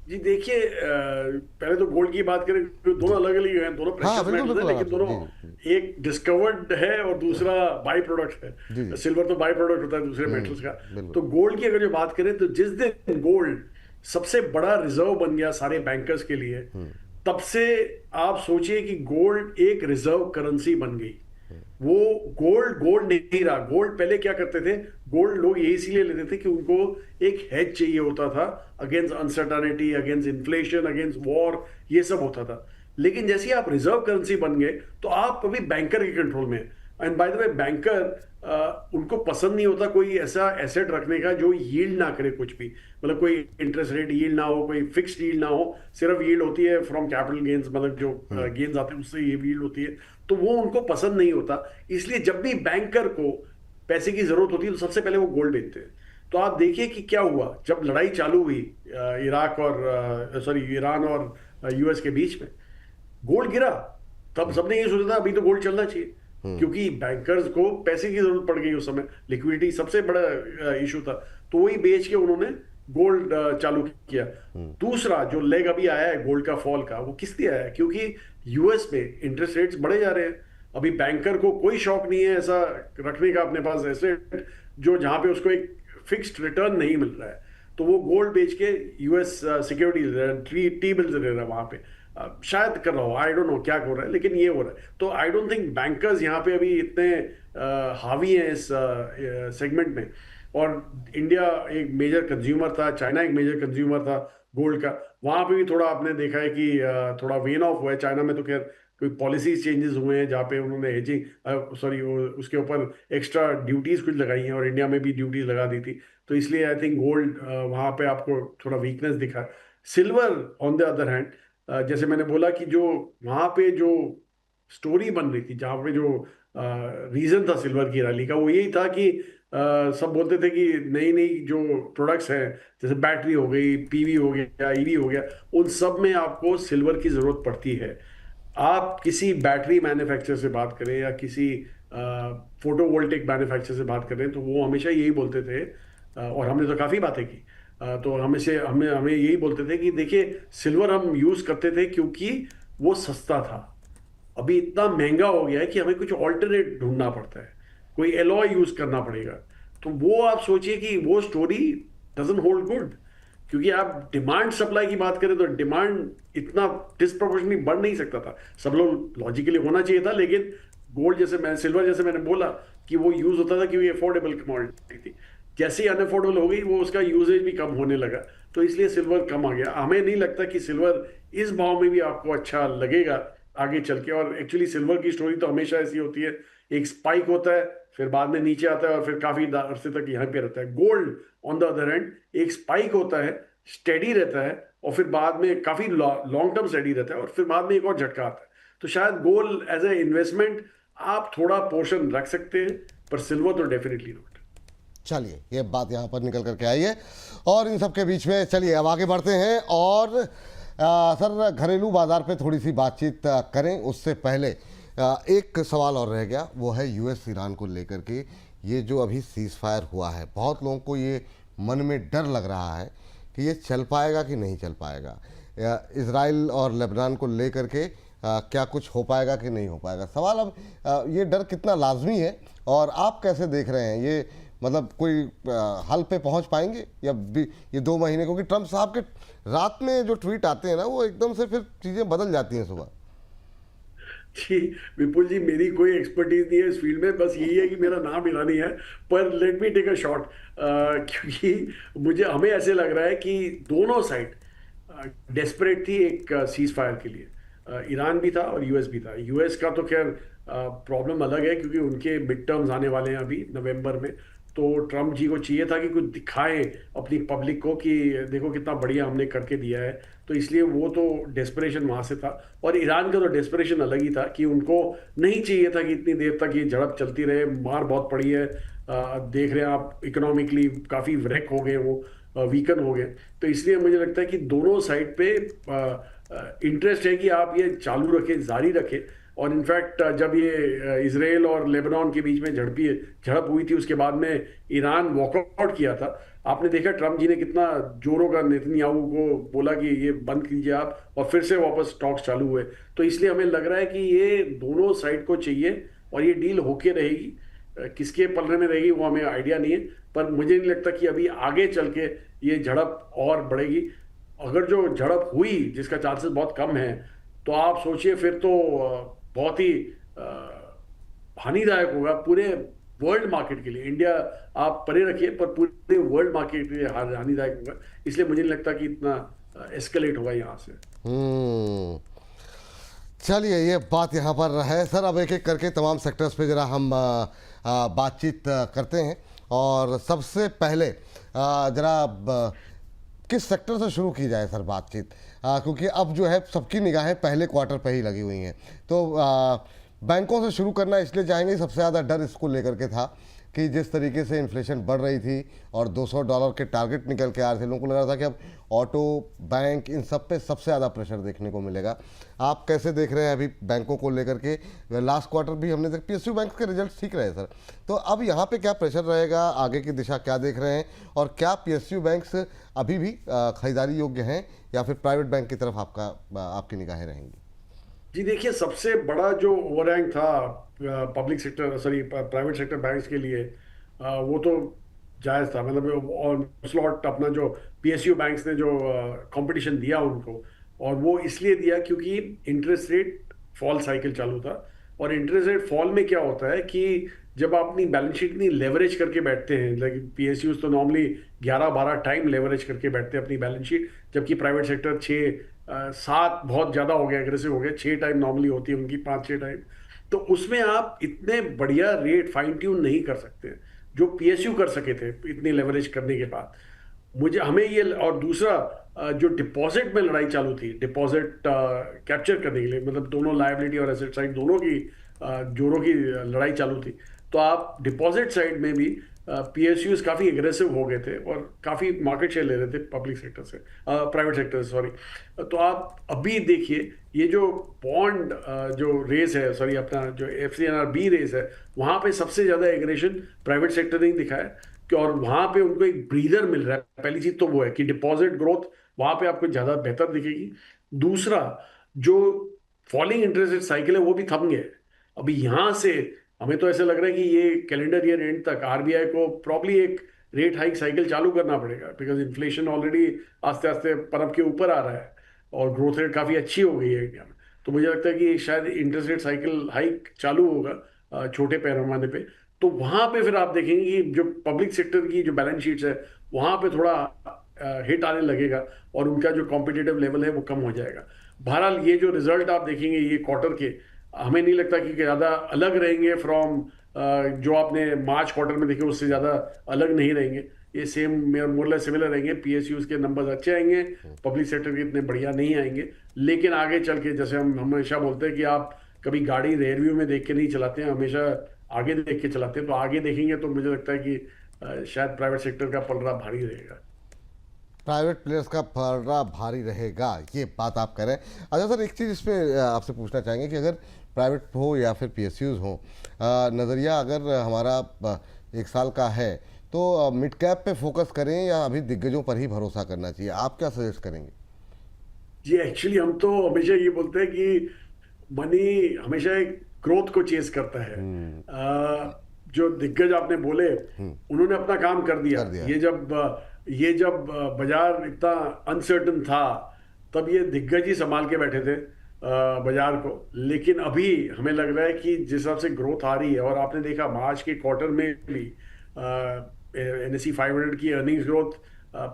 जी देखिए, पहले तो गोल्ड की बात करें तो दोनों अलग अलग हैं, दोनों हाँ, प्रेशियस बिल्कुल मेटल्स हैं, बिल्कुल लेकिन आराम से। दोनों जी जी एक डिस्कवर्ड है और दूसरा बाई प्रोडक्ट जी है। जी। सिल्वर तो बाई प्रोडक्ट होता है दूसरे मेटल्स का। बिल्कुल। तो गोल्ड की अगर जो बात करें तो जिस दिन गोल्ड सबसे बड़ा रिजर्व बन गया सारे बैंकर्स के लिए, तब से आप सोचिए कि गोल्ड एक रिजर्व करेंसी बन गई। वो गोल्ड गोल्ड नहीं रहा। गोल्ड पहले क्या करते थे, गोल्ड लोग ये इसीलिए लेते थे कि उनको एक हेज चाहिए होता था against uncertainty, against inflation, against war, ये सब होता था। लेकिन जैसे ही आप रिजर्व करेंसी बन गए तो आप अभी बैंकर के कंट्रोल में। And by the way, banker उनको पसंद नहीं होता कोई ऐसा एसेट रखने का जो यील्ड ना करे कुछ भी। मतलब कोई इंटरेस्ट रेट यील्ड ना हो, कोई फिक्स्ड यील्ड ना हो, सिर्फ यील्ड होती है फ्रॉम कैपिटल गेन्स, मतलब जो गेन्स आते हैं उससे ये यील्ड होती है। तो वो उनको पसंद नहीं होता। इसलिए जब भी बैंकर को पैसे की जरूरत होती है तो सबसे पहले वो गोल्ड बेचते हैं। तो आप देखिए कि क्या हुआ जब लड़ाई चालू हुई इराक और ईरान और यूएस के बीच में, गोल्ड गिरा। तब सबने ये सोचा था अभी तो गोल्ड चलना चाहिए, क्योंकि बैंकर्स को पैसे की जरूरत पड़ गई उस समय। लिक्विडिटी सबसे बड़ा इशू था, तो वही बेच के उन्होंने गोल्ड चालू किया। दूसरा जो लेग अभी आया है गोल्ड का फॉल का, वो किस लिए आया है? क्योंकि यूएस में इंटरेस्ट रेट्स बढ़े जा रहे हैं। अभी बैंकर को कोई शौक नहीं है ऐसा रखने का अपने पास एसेट जो जहां पे उसको एक फिक्स्ड रिटर्न नहीं मिल रहा है। तो वो गोल्ड बेच के यूएस सिक्योरिटीज टी बिल्स ले रहा है वहां पे। शायद कर रहा हो, आई डोंट नो क्या हो रहा है, लेकिन ये हो रहा है। तो आई डोंट थिंक बैंकर्स यहाँ पे अभी इतने हावी हैं इस सेगमेंट में। और इंडिया एक मेजर कंज्यूमर था, चाइना एक मेजर कंज्यूमर था गोल्ड का। वहां पे भी थोड़ा आपने देखा है कि थोड़ा वेन ऑफ हुआ है। चाइना में तो खैर कोई पॉलिसी चेंजेस हुए हैं जहाँ पे उन्होंने हेजिंग उसके ऊपर एक्स्ट्रा ड्यूटीज कुछ लगाई हैं, और इंडिया में भी ड्यूटीज लगा दी थी। तो इसलिए आई थिंक गोल्ड वहाँ पे आपको थोड़ा वीकनेस दिखा। Silver on the other hand, जैसे मैंने बोला कि जो वहाँ पे जो स्टोरी बन रही थी, जहाँ पे जो रीजन था सिल्वर की रैली का, वो यही था कि सब बोलते थे कि नई नई जो प्रोडक्ट्स हैं, जैसे बैटरी हो गई, पीवी हो गया, ईवी हो गया, उन सब में आपको सिल्वर की जरूरत पड़ती है। आप किसी बैटरी मैन्युफैक्चरर से बात करें या किसी फोटोवोल्टिक मैन्युफैक्चरर से बात करें, तो वो हमेशा यही बोलते थे, और हमने तो काफ़ी बातें की। तो हमेशा हमें हमें यही बोलते थे कि देखिए, सिल्वर हम यूज़ करते थे क्योंकि वो सस्ता था। अभी इतना महंगा हो गया है कि हमें कुछ ऑल्टरनेट ढूंढना पड़ता है, कोई एलॉय यूज करना पड़ेगा। तो वो आप सोचिए कि वो स्टोरी डजंट होल्ड गुड, क्योंकि आप डिमांड सप्लाई की बात करें तो डिमांड इतना डिस्प्रोपोर्शनली बढ़ नहीं सकता था। सब लोग लॉजिकली होना चाहिए था, लेकिन गोल्ड जैसे मैं सिल्वर जैसे मैंने बोला कि वो यूज होता था क्योंकि अफोर्डेबल कमोडिटी थी। जैसे ही अनअफोर्डेबल हो गई वो उसका यूजेज भी कम होने लगा, तो इसलिए सिल्वर कम आ गया। हमें नहीं लगता कि सिल्वर इस भाव में भी आपको अच्छा लगेगा आगे चल के। और एक्चुअली सिल्वर की स्टोरी तो हमेशा ऐसी होती है, एक स्पाइक होता है, फिर बाद में नीचे आता है और फिर काफी अरसे तक यहाँ पे रहता है। Gold on the other hand एक स्पाइक होता है, स्टेडी रहता है, और फिर बाद में काफी लॉन्ग टर्म स्टेडी रहता है, और फिर बाद में एक और झटका आता है। तो शायद गोल्ड एज ए इन्वेस्टमेंट आप थोड़ा पोर्शन रख सकते हैं, पर सिल्वर तो डेफिनेटली नॉट। चलिए, ये बात यहाँ पर निकल करके आई है, और इन सब के बीच में चलिए अब आगे बढ़ते हैं। और सर, घरेलू बाजार पे थोड़ी सी बातचीत करें उससे पहले एक सवाल और रह गया, वो है यूएस ईरान को लेकर के। ये जो अभी सीज़ फायर हुआ है, बहुत लोगों को ये मन में डर लग रहा है कि ये चल पाएगा कि नहीं चल पाएगा। इजराइल और लेबनान को लेकर के क्या कुछ हो पाएगा कि नहीं हो पाएगा। सवाल अब ये डर कितना लाजमी है, और आप कैसे देख रहे हैं ये, मतलब कोई हल पे पहुंच पाएंगे या ये 2 महीने? क्योंकि ट्रंप साहब के रात में जो ट्वीट आते हैं ना, वो एकदम से फिर चीज़ें बदल जाती हैं सुबह। जी, विपुल जी, मेरी कोई एक्सपर्टीज नहीं है इस फील्ड में, बस यही है कि मेरा नाम ईरानी है। पर let me take a shot, क्योंकि मुझे हमें ऐसे लग रहा है कि दोनों साइड डेस्परेट थी एक सीज फायर के लिए। ईरान भी था और यूएस भी था। यूएस का तो खैर प्रॉब्लम अलग है, क्योंकि उनके मिड टर्म्स आने वाले हैं अभी नवंबर में। तो ट्रम्प जी को चाहिए था कि कुछ दिखाएं अपनी पब्लिक को कि देखो कितना बढ़िया हमने करके दिया है। तो इसलिए वो तो डेस्परेशन वहां से था। और ईरान का तो डेस्परेशन अलग ही था कि उनको नहीं चाहिए था कि इतनी देर तक ये झड़प चलती रहे। मार बहुत पड़ी है, देख रहे हैं आप, इकोनॉमिकली काफ़ी wreck हो गए वो, वीकन हो गए। तो इसलिए मुझे लगता है कि दोनों साइड पे इंटरेस्ट है कि आप ये चालू रखें, जारी रखें। और इनफैक्ट जब ये इसराइल और लेबनान के बीच में झड़प हुई थी, उसके बाद में ईरान वॉकआउट किया था। आपने देखा ट्रम्प जी ने कितना जोरों का नेतन्याहू को बोला कि ये बंद कीजिए आप, और फिर से वापस टॉक्स चालू हुए। तो इसलिए हमें लग रहा है कि ये दोनों साइड को चाहिए और ये डील होके रहेगी। किसके पलड़े में रहेगी वो हमें आइडिया नहीं है, पर मुझे नहीं लगता कि अभी आगे चल के ये झड़प और बढ़ेगी। अगर जो झड़प हुई, जिसका चांसेस बहुत कम है, तो आप सोचिए फिर तो बहुत ही हानिदायक होगा पूरे वर्ल्ड मार्केट के लिए। इंडिया आप परे रखिए, पर पूरे वर्ल्ड मार्केट के लिए हानिदायक होगा। इसलिए मुझे नहीं लगता कि इतना एस्केलेट होगा यहाँ से। हम्म। चलिए, ये बात यहाँ पर है सर। अब एक एक करके तमाम सेक्टर्स पे जरा हम बातचीत करते हैं। और सबसे पहले जरा किस सेक्टर से शुरू की जाए सर बातचीत, क्योंकि अब जो है सबकी निगाहें पहले क्वार्टर पे ही लगी हुई हैं। तो बैंकों से शुरू करना इसलिए चाहेंगे, सबसे ज़्यादा डर इसको लेकर के था कि जिस तरीके से इन्फ्लेशन बढ़ रही थी और $200 के टारगेट निकल के आ रहे थे, लोगों को लग रहा था कि अब ऑटो, बैंक, इन सब पे सबसे ज़्यादा प्रेशर देखने को मिलेगा। आप कैसे देख रहे हैं अभी बैंकों को लेकर के? लास्ट क्वार्टर भी हमने देखा पीएसयू बैंक के रिजल्ट ठीक रहे सर। तो अब यहाँ पे क्या प्रेशर रहेगा, आगे की दिशा क्या देख रहे हैं, और क्या पीएसयू बैंक्स अभी भी खरीदारी योग्य हैं, या फिर प्राइवेट बैंक की तरफ आपकी निगाहें रहेंगी? जी देखिए, सबसे बड़ा जो ओवरहैंग था public sector, sorry private sector banks के लिए, वो तो जायज़ था। मतलब और स्लॉट अपना जो पीएसयू बैंक्स ने जो कंपटीशन दिया उनको, और वो इसलिए दिया क्योंकि इंटरेस्ट रेट फॉल साइकिल चालू था। और इंटरेस्ट रेट फॉल में क्या होता है कि जब आप अपनी बैलेंस शीट इतनी लेवरेज करके बैठते हैं, लाइक पीएसयूज तो नॉर्मली 11-12 टाइम लेवरेज करके बैठते हैं अपनी बैलेंस शीट, जबकि प्राइवेट सेक्टर 6-7 बहुत ज़्यादा हो गया, एग्रेसिव हो गया, 6 टाइम नॉर्मली होती है उनकी, 5-6 टाइम। तो उसमें आप इतने बढ़िया रेट फाइन ट्यून नहीं कर सकते जो पीएसयू कर सके थे इतनी लेवरेज करने के बाद। मुझे हमें ये, और दूसरा जो डिपॉजिट में लड़ाई चालू थी, डिपॉजिट कैप्चर करने के लिए, मतलब दोनों लायबिलिटी और एसेट साइड दोनों की जोरों की लड़ाई चालू थी। तो आप डिपॉजिट साइड में भी पीएसयूज काफ़ी एग्रेसिव हो गए थे और काफ़ी मार्केट शेयर ले रहे थे पब्लिक सेक्टर से, प्राइवेट सेक्टर से, सॉरी। तो आप अभी देखिए, ये जो बॉन्ड जो रेस है, सॉरी अपना जो FCNR-B रेस है, वहाँ पे सबसे ज़्यादा एग्रेशन प्राइवेट सेक्टर ने ही दिखाया कि, और वहाँ पे उनको एक ब्रीदर मिल रहा है। पहली चीज़ तो वो है कि डिपॉजिट ग्रोथ वहाँ पे आपको ज़्यादा बेहतर दिखेगी। दूसरा, जो फॉलिंग इंटरेस्ट रेट साइकिल है वो भी थम गए। अभी यहाँ से हमें तो ऐसा लग रहा है कि ये कैलेंडर ईयर एंड तक आरबीआई को प्रॉब्ली एक रेट हाइक साइकिल चालू करना पड़ेगा, बिकॉज इन्फ्लेशन ऑलरेडी आस्ते आस्ते परब के ऊपर आ रहा है और ग्रोथ रेट काफ़ी अच्छी हो गई है इंडिया में। तो मुझे लगता है कि शायद इंटरेस्ट रेट साइकिल हाइक चालू होगा छोटे पैमाने पे। तो वहाँ पे फिर आप देखेंगे कि जो पब्लिक सेक्टर की जो बैलेंस शीट्स है, वहाँ पे थोड़ा हिट आने लगेगा और उनका जो कॉम्पिटिटिव लेवल है वो कम हो जाएगा। बहरहाल ये जो रिजल्ट आप देखेंगे ये क्वार्टर के, हमें नहीं लगता कि ज़्यादा अलग रहेंगे फ्रॉम जो आपने मार्च क्वार्टर में देखे, उससे ज़्यादा अलग नहीं रहेंगे। ये सेम मोरलेस सिमिलर रहेंगे। पीएसयूज के नंबर्स अच्छे आएंगे, पब्लिक सेक्टर के इतने बढ़िया नहीं आएंगे। लेकिन आगे चल के, जैसे हम हमेशा बोलते हैं कि आप कभी गाड़ी रेयर व्यू में देख के नहीं चलाते हैं, हमेशा आगे देख के चलाते हैं। तो आगे देखेंगे तो मुझे लगता है कि शायद प्राइवेट सेक्टर का पलड़ा भारी रहेगा। प्राइवेट प्लेयर्स का पलड़ा भारी रहेगा, ये बात आप कह रहे हैं। अच्छा सर, एक चीज़ इस पर आपसे पूछना चाहेंगे कि अगर प्राइवेट हो या फिर पीएसयूज हो, नज़रिया अगर हमारा 1 साल का है, तो मिड कैप पे फोकस करें या अभी दिग्गजों पर ही भरोसा करना चाहिए? आप क्या सजेस्ट करेंगे? जी एक्चुअली हम तो हमेशा ये बोलते हैं कि मनी हमेशा एक ग्रोथ को चेस करता है। जो दिग्गज आपने बोले, उन्होंने अपना काम कर दिया। ये जब बाजार इतना अनसर्टन था, तब ये दिग्गज ही संभाल के बैठे थे। बाजार को। लेकिन अभी हमें लग रहा है कि जिस हिसाब से ग्रोथ आ रही है, और आपने देखा मार्च के क्वार्टर में भी NSE 500 की अर्निंग्स ग्रोथ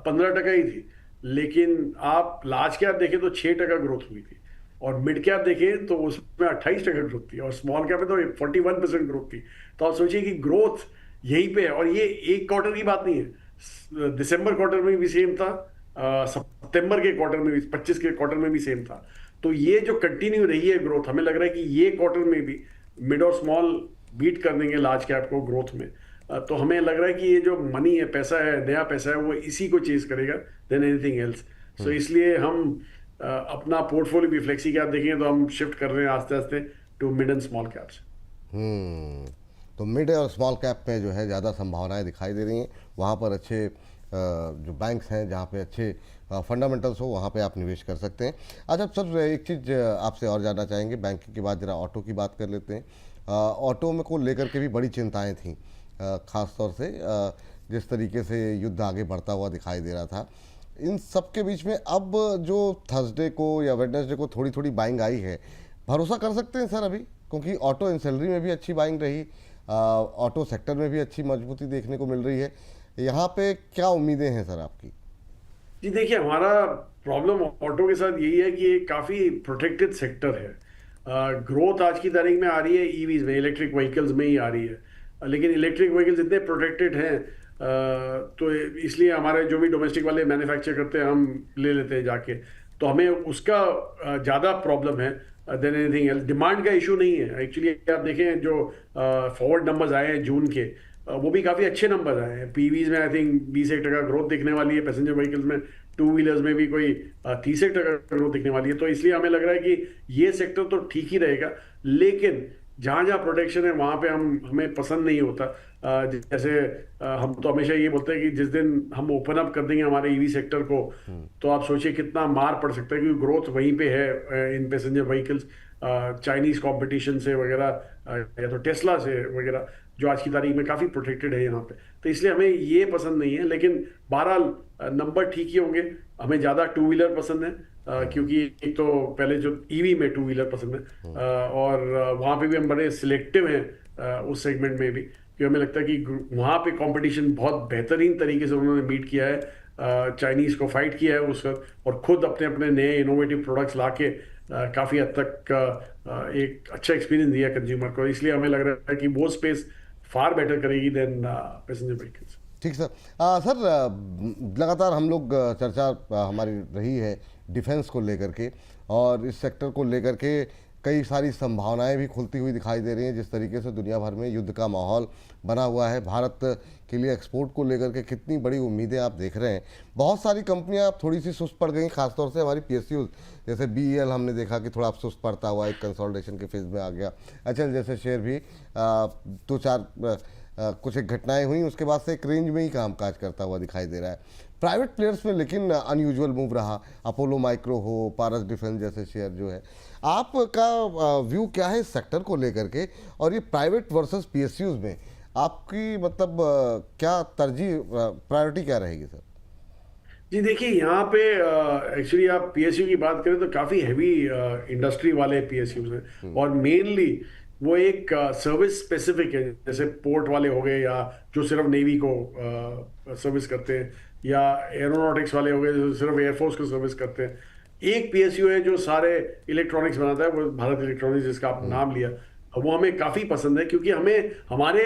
15% ही थी, लेकिन आप लार्ज कैप देखें तो 6% ग्रोथ हुई थी, और मिड कैप देखें तो उसमें 28% ग्रोथ थी, और स्मॉल कैप में तो 41% ग्रोथ थी। तो आप सोचिए कि ग्रोथ यहीं पे है, और ये एक क्वार्टर की बात नहीं है, दिसंबर क्वार्टर में भी सेम था, सितंबर के क्वार्टर में भी, 25 के क्वार्टर में भी सेम था। तो ये जो कंटिन्यू रही है ग्रोथ, हमें लग रहा है कि ये क्वार्टर में भी मिड और स्मॉल बीट कर देंगे लार्ज कैप को ग्रोथ में। तो हमें लग रहा है कि ये जो मनी है, पैसा है, नया पैसा है, वो इसी को चेज करेगा देन एनीथिंग एल्स। सो इसलिए हम अपना पोर्टफोलियो भी फ्लेक्सी कैप देखेंगे तो हम शिफ्ट कर रहे हैं आस्ते आस्ते to mid and small caps. Hmm. तो मिड और स्मॉल कैप में जो है ज़्यादा संभावनाएं दिखाई दे रही हैं, वहाँ पर अच्छे जो बैंक्स हैं जहाँ पे अच्छे फंडामेंटल्स हो वहाँ पे आप निवेश कर सकते हैं। अच्छा सर, एक चीज़ आपसे और जानना चाहेंगे, बैंकिंग के बाद ज़रा ऑटो की बात कर लेते हैं। ऑटो में को लेकर के भी बड़ी चिंताएं थीं, ख़ास तौर से जिस तरीके से युद्ध आगे बढ़ता हुआ दिखाई दे रहा था। इन सब के बीच में अब जो थर्सडे को या वेडनेसडे को थोड़ी थोड़ी बाइंग आई है, भरोसा कर सकते हैं सर अभी? क्योंकि ऑटो इंसैलरी में भी अच्छी बाइंग रही, ऑटो सेक्टर में भी अच्छी मजबूती देखने को मिल रही है। यहाँ पे क्या उम्मीदें हैं सर आपकी? जी देखिए, हमारा प्रॉब्लम ऑटो के साथ यही है कि ये काफ़ी प्रोटेक्टेड सेक्टर है। ग्रोथ आज की तारीख में आ रही है ईवीज में, इलेक्ट्रिक व्हीकल्स में ही आ रही है, लेकिन इलेक्ट्रिक व्हीकल्स इतने प्रोटेक्टेड हैं, तो इसलिए हमारे जो भी डोमेस्टिक वाले मैन्युफैक्चर करते हैं हम ले लेते हैं जाके। तो हमें उसका ज़्यादा प्रॉब्लम है देन एनीथिंग एल्स। डिमांड का इशू नहीं है एक्चुअली। आप देखें जो फॉरवर्ड नंबर्स आए हैं जून के, वो भी काफ़ी अच्छे नंबर आए हैं। पीवीज में आई थिंक 21% ग्रोथ दिखने वाली है, पैसेंजर व्हीकल्स में, टू व्हीलर्स में भी कोई 30% ग्रोथ दिखने वाली है। तो इसलिए हमें लग रहा है कि ये सेक्टर तो ठीक ही रहेगा, लेकिन जहाँ जहाँ प्रोटेक्शन है वहाँ पे हमें पसंद नहीं होता। जैसे हम तो हमेशा ये बोलते हैं कि जिस दिन हम ओपन अप कर देंगे हमारे ईवी सेक्टर को, तो आप सोचिए कितना मार पड़ सकता है, क्योंकि ग्रोथ वहीं पे है इन पैसेंजर व्हीकल्स, चाइनीज कंपटीशन से वगैरह, या तो टेस्ला से वगैरह, जो आज की तारीख में काफ़ी प्रोटेक्टेड है यहाँ पे। तो इसलिए हमें ये पसंद नहीं है, लेकिन बहरहाल नंबर ठीक ही होंगे। हमें ज़्यादा टू व्हीलर पसंद है, क्योंकि एक तो पहले जो ईवी में टू व्हीलर पसंद है, और वहाँ पे भी हम बड़े सिलेक्टिव हैं उस सेगमेंट में भी, क्योंकि हमें लगता है कि वहाँ पे कंपटीशन बहुत बेहतरीन तरीके से उन्होंने मीट किया है, चाइनीज़ को फाइट किया है उस वक्त, और खुद अपने अपने नए इनोवेटिव प्रोडक्ट्स ला के काफ़ी हद तक एक अच्छा एक्सपीरियंस दिया कंज्यूमर को। इसलिए हमें लग रहा है कि वो स्पेस फार बेटर करेगी देन पैसेंजर व्हीकल्स। ठीक सर। सर, लगातार हम लोग चर्चा हमारी रही है डिफेंस को लेकर के, और इस सेक्टर को लेकर के कई सारी संभावनाएं भी खुलती हुई दिखाई दे रही हैं। जिस तरीके से दुनिया भर में युद्ध का माहौल बना हुआ है, भारत के लिए एक्सपोर्ट को लेकर के कितनी बड़ी उम्मीदें आप देख रहे हैं। बहुत सारी कंपनियां थोड़ी सी सुस्त पड़ गई, खासतौर से हमारी PSUs, जैसे BEL हमने देखा कि थोड़ा सुस्त पड़ता हुआ एक कंसोलिडेशन के फेज में आ गया। HL जैसे शेयर भी दो चार कुछ एक घटनाएं हुई, उसके बाद से एक रेंज में ही कामकाज करता हुआ दिखाई दे रहा है। प्राइवेट प्लेयर्स में लेकिन अनयूजुअल मूव रहा, अपोलो माइक्रो हो, पारस डिफेंस जैसे शेयर जो है। आपका व्यू क्या है इस सेक्टर को लेकर के, और ये प्राइवेट वर्सेस PSUs में आपकी मतलब क्या तरजीह, प्रायोरिटी क्या रहेगी सर? जी देखिए, यहाँ पे एक्चुअली आप PSU की बात करें तो काफ़ी हैवी इंडस्ट्री वाले PSUs हैं, और मेनली वो एक सर्विस स्पेसिफिक है, जैसे पोर्ट वाले हो गए, या जो सिर्फ नेवी को सर्विस करते हैं, या एरोनॉटिक्स वाले हो गए जो सिर्फ एयरफोर्स को सर्विस करते हैं। एक PSU है जो सारे इलेक्ट्रॉनिक्स बनाता है, वो भारत इलेक्ट्रॉनिक्स, जिसका आप नाम लिया। वो हमें काफ़ी पसंद है, क्योंकि हमें हमारे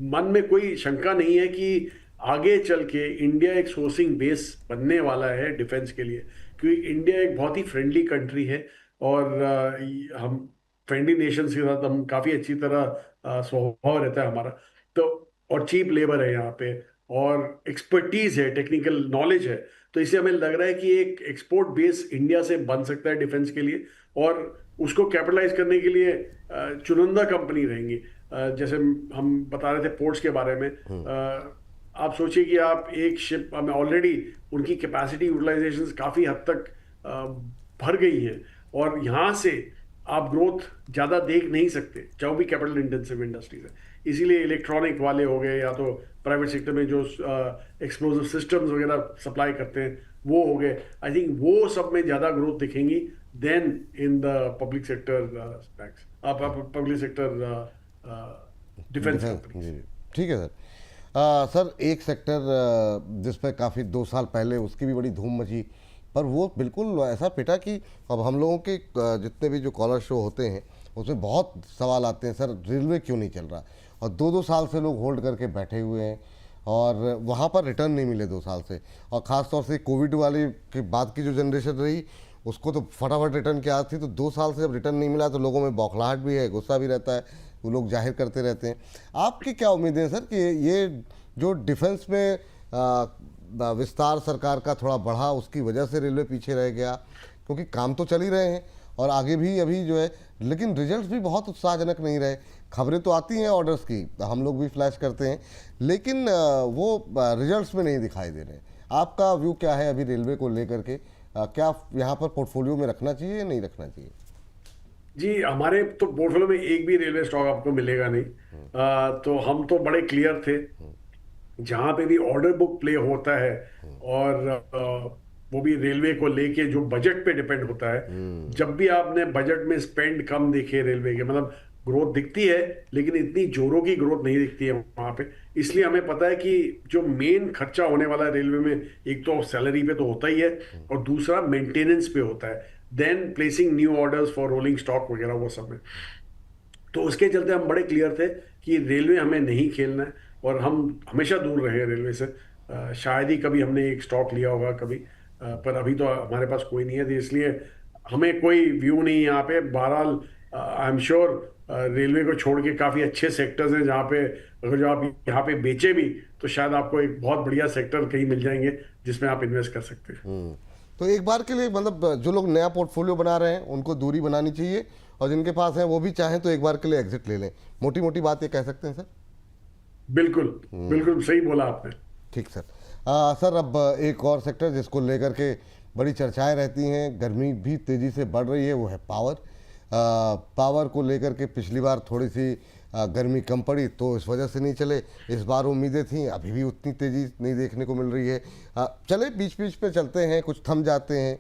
मन में कोई शंका नहीं है कि आगे चल के इंडिया एक सोर्सिंग बेस बनने वाला है डिफेंस के लिए, क्योंकि इंडिया एक बहुत ही फ्रेंडली कंट्री है, और हम फ्रेंडली नेशंस के साथ हम काफ़ी अच्छी तरह स्वभाव रहता है हमारा। तो और चीप लेबर है यहाँ पे, और एक्सपर्टीज है, टेक्निकल नॉलेज है। तो इससे हमें लग रहा है कि एक एक्सपोर्ट बेस इंडिया से बन सकता है डिफेंस के लिए, और उसको कैपिटलाइज करने के लिए चुनिंदा कंपनी रहेंगी। जैसे हम बता रहे थे पोर्ट्स के बारे में, आप सोचिए कि आप एक शिप में ऑलरेडी उनकी कैपेसिटी यूटिलाइजेशन काफ़ी हद तक भर गई है, और यहाँ से आप ग्रोथ ज़्यादा देख नहीं सकते, चाहे भी कैपिटल इंटेंसिव इंडस्ट्रीज है। इसीलिए इलेक्ट्रॉनिक वाले हो गए, या तो प्राइवेट सेक्टर में जो एक्सप्लोजिव सिस्टम्स वगैरह सप्लाई करते हैं वो हो गए, आई थिंक वो सब में ज़्यादा ग्रोथ दिखेंगी than in the public sector stacks, public sector defense defence companies. जी, ठीक है सर। सर एक सेक्टर जिस पे काफ़ी 2 साल पहले उसकी भी बड़ी धूम मची, पर वो बिल्कुल ऐसा पिटा कि अब हम लोगों के जितने भी जो कॉलर शो होते हैं उसमें बहुत सवाल आते हैं, सर रेलवे क्यों नहीं चल रहा, और 2-2 साल से लोग होल्ड करके बैठे हुए हैं और वहाँ पर रिटर्न नहीं मिले 2 साल से। और ख़ास तौर से कोविड वाले के बाद की जो जनरेशन रही उसको तो फटाफट रिटर्न की आदत थी, तो 2 साल से जब रिटर्न नहीं मिला तो लोगों में बौखलाहट भी है, गुस्सा भी रहता है, वो लोग जाहिर करते रहते हैं। आपकी क्या उम्मीदें हैं सर कि ये जो डिफेंस में विस्तार सरकार का थोड़ा बढ़ा उसकी वजह से रेलवे पीछे रह गया, क्योंकि काम तो चल ही रहे हैं और आगे भी अभी जो है, लेकिन रिजल्ट्स भी बहुत उत्साहजनक नहीं रहे। खबरें तो आती हैं ऑर्डर्स की, हम लोग भी फ्लैश करते हैं, लेकिन वो रिजल्ट्स में नहीं दिखाई दे रहे। आपका व्यू क्या है अभी रेलवे को लेकर के, क्या यहाँ पर पोर्टफोलियो में रखना चाहिए या नहीं रखना चाहिए? जी, हमारे तो पोर्टफोलियो में एक भी रेलवे स्टॉक आपको मिलेगा नहीं। तो हम तो बड़े क्लियर थे, जहां पे भी ऑर्डर बुक प्ले होता है और वो भी रेलवे को लेके जो बजट पे डिपेंड होता है, जब भी आपने बजट में स्पेंड कम देखे रेलवे के, मतलब ग्रोथ दिखती है लेकिन इतनी जोरों की ग्रोथ नहीं दिखती है वहां पे। इसलिए हमें पता है कि जो मेन खर्चा होने वाला है रेलवे में, एक तो सैलरी पे तो होता ही है और दूसरा मेंटेनेंस पे होता है, then placing new orders for rolling stock वगैरह वो सब में। तो उसके चलते हम बड़े क्लियर थे कि रेलवे हमें नहीं खेलना है और हम हमेशा दूर रहे रेलवे से। शायद ही कभी हमने एक स्टॉक लिया होगा कभी, पर अभी तो हमारे पास कोई नहीं है, तो इसलिए हमें कोई व्यू नहीं यहाँ पे। बहरहाल आई एम श्योर रेलवे को छोड़ के काफ़ी अच्छे सेक्टर्स हैं जहाँ पे अगर जो आप यहाँ पे बेचे भी तो शायद आपको एक बहुत बढ़िया सेक्टर कहीं मिल जाएंगे जिसमें आप इन्वेस्ट कर सकते हैं। तो एक बार के लिए मतलब जो लोग नया पोर्टफोलियो बना रहे हैं उनको दूरी बनानी चाहिए, और जिनके पास है वो भी चाहें तो एक बार के लिए एग्जिट ले लें, मोटी मोटी बात ये कह सकते हैं सर? बिल्कुल बिल्कुल सही बोला आपने। ठीक सर। सर अब एक और सेक्टर जिसको लेकर के बड़ी चर्चाएं रहती हैं, गर्मी भी तेज़ी से बढ़ रही है, वो है पावर। पावर को लेकर के पिछली बार थोड़ी सी गर्मी कम पड़ी तो इस वजह से नहीं चले, इस बार उम्मीदें थी, अभी भी उतनी तेज़ी नहीं देखने को मिल रही है। चले बीच बीच पे चलते हैं, कुछ थम जाते हैं।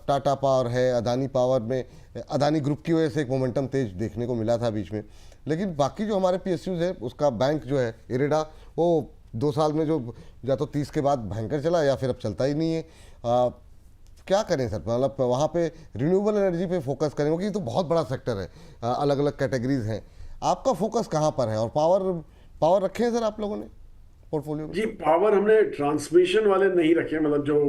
टाटा पावर है, अदानी पावर में अदानी ग्रुप की वजह से एक मोमेंटम तेज देखने को मिला था बीच में, लेकिन बाकी जो हमारे PSUs है उसका बैंक जो है इरेडा, वो 2 साल में जो या तो 30 के बाद भयंकर चला या फिर अब चलता ही नहीं है। क्या करें सर, मतलब वहाँ पे रिन्यूएबल एनर्जी पे फोकस करें क्योंकि ये तो बहुत बड़ा सेक्टर है, अलग अलग कैटेगरीज हैं, आपका फोकस कहाँ पर है? और पावर पावर रखे हैं सर आप लोगों ने पोर्टफोलियो में? जी, पावर हमने ट्रांसमिशन वाले नहीं रखे, मतलब जो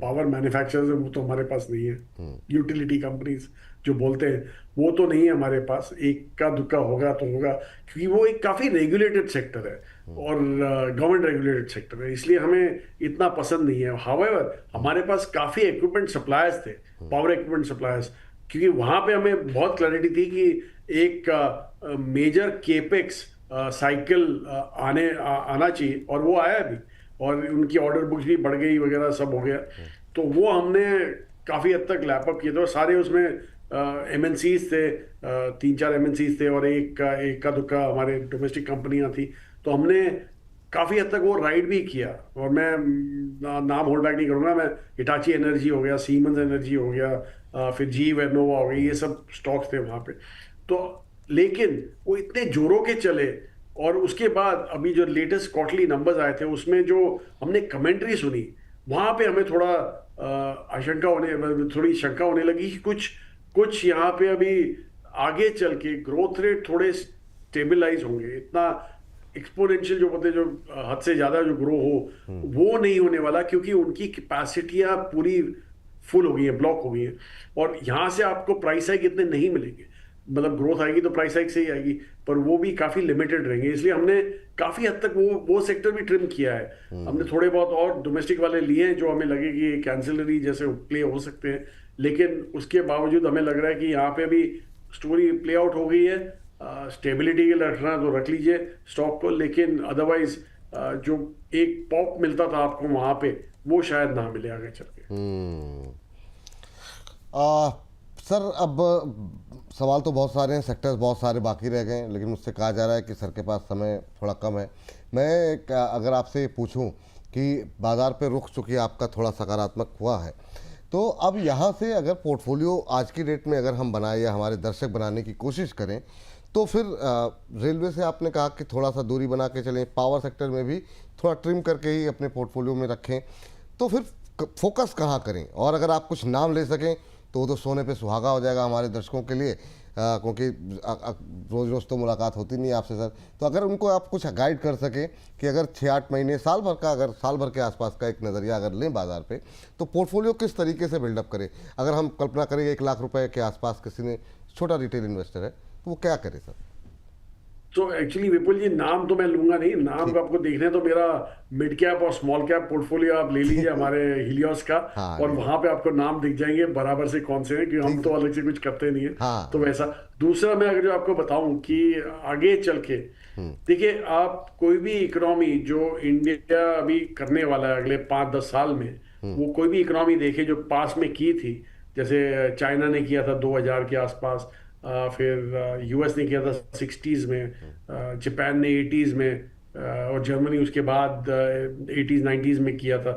पावर मैन्युफैक्चरर्स है वो तो हमारे पास नहीं है। यूटिलिटी कंपनीज जो बोलते हैं वो तो नहीं है हमारे पास, एक का दुक्का होगा तो होगा, क्योंकि वो एक काफी रेगुलेटेड सेक्टर है और गवर्नमेंट रेगुलेटेड सेक्टर है, इसलिए हमें इतना पसंद नहीं है। हाउएवर हमारे पास काफी इक्विपमेंट सप्लायर्स थे, पावर इक्विपमेंट सप्लायर्स, क्योंकि वहां पे हमें बहुत क्लैरिटी थी कि एक मेजर केपेक्स साइकिल आना चाहिए और वो आया भी, और उनकी ऑर्डर बुक्स भी बढ़ गई वगैरह सब हो गया, तो वो हमने काफ़ी हद तक लैपअप किए थे और सारे उसमें MNCs थे, 3-4 MNCs थे और एक का दुक्का हमारे डोमेस्टिक कंपनियां थी, तो हमने काफ़ी हद तक वो राइड भी किया। और मैं नाम होल्ड बैक नहीं करूँगा, मैं हिटाची एनर्जी हो गया, सीमेंस एनर्जी हो गया, फिर जी वेर्नोवा हो गई, ये सब स्टॉक्स थे वहाँ पे। तो लेकिन वो इतने जोरों के चले और उसके बाद अभी जो लेटेस्ट क्वार्टरली नंबर्स आए थे उसमें जो हमने कमेंट्री सुनी, वहां पे हमें थोड़ा थोड़ी शंका होने लगी कि कुछ यहाँ पे अभी आगे चल के ग्रोथ रेट थोड़े स्टेबलाइज होंगे, इतना एक्सपोनेंशियल जो बोलते हैं जो हद से ज्यादा जो ग्रो हो वो नहीं होने वाला, क्योंकि उनकी कैपेसिटियां पूरी फुल हो गई है, ब्लॉक हो गई है, और यहाँ से आपको प्राइस हाइक इतने नहीं मिलेंगे। मतलब ग्रोथ आएगी तो प्राइस हाइक से ही आएगी, पर वो भी काफी लिमिटेड रहेंगे, इसलिए हमने काफी हद तक वो सेक्टर भी ट्रिम किया है। हमने थोड़े बहुत और डोमेस्टिक वाले लिए हैं जो हमें लगे कि कैंसिलरी जैसे प्ले हो सकते हैं, लेकिन उसके बावजूद हमें लग रहा है कि यहाँ पे अभी स्टोरी प्ले आउट हो गई है। स्टेबिलिटी के लिए रखना तो रख लीजिए स्टॉक को, लेकिन अदरवाइज जो एक पॉप मिलता था आपको वहां पे वो शायद ना मिले आगे चल के। सर अब सवाल तो बहुत सारे हैं, सेक्टर्स बहुत सारे बाकी रह गए हैं, लेकिन मुझसे कहा जा रहा है कि सर के पास समय थोड़ा कम है। मैं अगर आपसे पूछूं कि बाज़ार पे रुख चूँकि आपका थोड़ा सकारात्मक हुआ है, तो अब यहाँ से अगर पोर्टफोलियो आज की डेट में अगर हम बनाए या हमारे दर्शक बनाने की कोशिश करें, तो फिर रेलवे से आपने कहा कि थोड़ा सा दूरी बना के चलें, पावर सेक्टर में भी थोड़ा ट्रिम करके ही अपने पोर्टफोलियो में रखें, तो फिर फोकस कहाँ करें? और अगर आप कुछ नाम ले सकें तो वो तो सोने पे सुहागा हो जाएगा हमारे दर्शकों के लिए, क्योंकि रोज़ रोज़ तो मुलाकात होती नहीं है आपसे सर। तो अगर उनको आप कुछ गाइड कर सकें कि अगर 6-8 महीने, साल भर का, अगर साल भर के आसपास का एक नज़रिया अगर लें बाज़ार पे, तो पोर्टफोलियो किस तरीके से बिल्डअप करें? अगर हम कल्पना करें 1 लाख रुपए के आसपास किसी ने, छोटा रिटेल इन्वेस्टर है, तो वो क्या करे सर? तो एक्चुअली विपुल जी, नाम तो मैं लूंगा नहीं। नाम ठीक। का आपको देखना है तो मेरा मिड कैप और स्मॉल कैप पोर्टफोलियो आप ले लीजिए हमारे हिलियोस का, हाँ और जी। वहां पे आपको नाम दिख जाएंगे बराबर से कौन से हैं, क्योंकि हम ठीक तो है। अलग से कुछ करते नहीं है। हाँ तो वैसा दूसरा मैं अगर जो आपको बताऊं कि आगे चल के देखिए, आप कोई भी इकोनॉमी जो इंडिया अभी करने वाला है अगले 5-10 साल में, वो कोई भी इकोनॉमी देखे जो पास में की थी, जैसे चाइना ने किया था 2000 के आसपास, फिर यूएस ने किया था 60s में, जापान ने 80s में, और जर्मनी उसके बाद 80s 90s में किया था।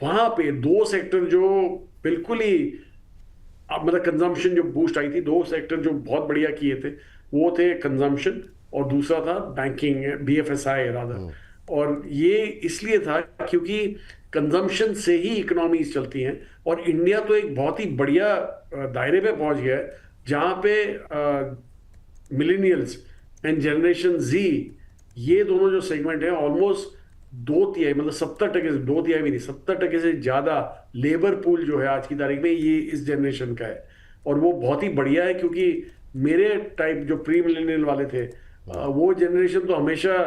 वहां पे दो सेक्टर जो बिल्कुल ही, अब मतलब कंजम्पशन जो बूस्ट आई थी, दो सेक्टर जो बहुत बढ़िया किए थे, वो थे कंजम्पशन और दूसरा था बैंकिंग, बीएफएसआई रादर। और ये इसलिए था क्योंकि कंजम्पशन से ही इकोनॉमीज चलती हैं, और इंडिया तो एक बहुत ही बढ़िया दायरे पे पहुंच गया है जहां पे मिलेनियल्स एंड जनरेशन जी, ये दोनों जो सेगमेंट है, ऑलमोस्ट 2/3, मतलब 70%, 2/3 भी नहीं, 70% से ज्यादा लेबर पूल जो है आज की तारीख में, ये इस जनरेशन का है। और वो बहुत ही बढ़िया है, क्योंकि मेरे टाइप जो प्री मिलेनियल वाले थे, वो जनरेशन तो हमेशा